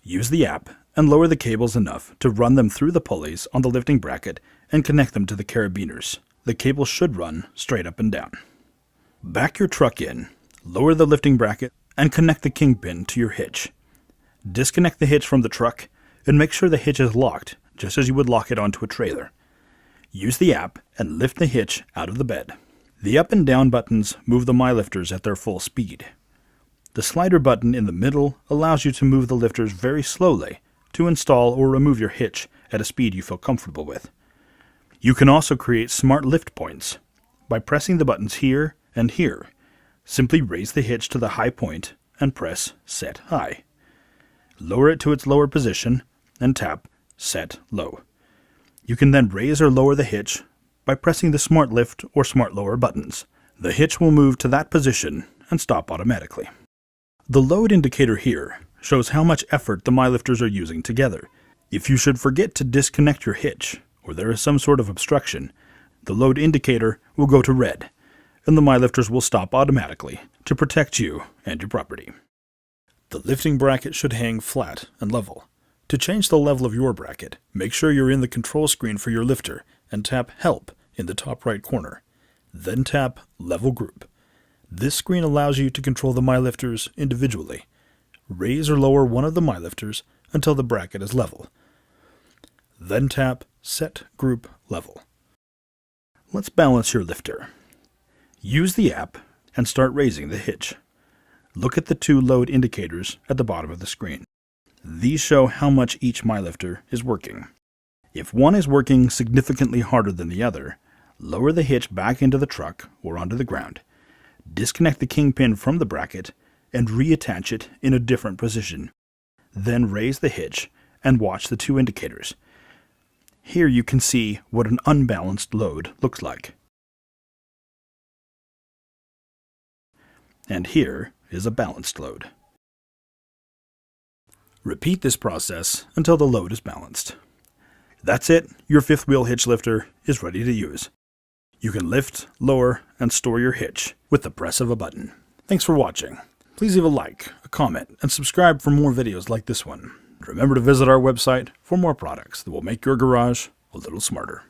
Use the app and lower the cables enough to run them through the pulleys on the lifting bracket and connect them to the carabiners. The cable should run straight up and down. Back your truck in, lower the lifting bracket, and connect the kingpin to your hitch. Disconnect the hitch from the truck and make sure the hitch is locked, just as you would lock it onto a trailer. Use the app and lift the hitch out of the bed. The up and down buttons move the MyLifters at their full speed. The slider button in the middle allows you to move the lifters very slowly to install or remove your hitch at a speed you feel comfortable with. You can also create smart lift points. By pressing the buttons here and here, simply raise the hitch to the high point and press Set High. Lower it to its lower position and tap Set Low. You can then raise or lower the hitch by pressing the Smart Lift or Smart Lower buttons. The hitch will move to that position and stop automatically. The load indicator here shows how much effort the MyLifters are using together. If you should forget to disconnect your hitch, or there is some sort of obstruction, the load indicator will go to red, and the MyLifters will stop automatically to protect you and your property. The lifting bracket should hang flat and level. To change the level of your bracket, make sure you're in the control screen for your lifter and tap Help in the top right corner. Then tap Level Group. This screen allows you to control the MyLifters individually. Raise or lower one of the MyLifters until the bracket is level. Then tap Set Group Level. Let's balance your lifter. Use the app and start raising the hitch. Look at the two load indicators at the bottom of the screen. These show how much each MyLifter is working. If one is working significantly harder than the other, lower the hitch back into the truck or onto the ground. Disconnect the kingpin from the bracket and reattach it in a different position. Then raise the hitch and watch the two indicators. Here you can see what an unbalanced load looks like. And here is a balanced load. Repeat this process until the load is balanced. That's it, your fifth wheel hitch lifter is ready to use. You can lift, lower, and store your hitch with the press of a button. Thanks for watching. Please leave a like, a comment, and subscribe for more videos like this one. Remember to visit our website for more products that will make your garage a little smarter.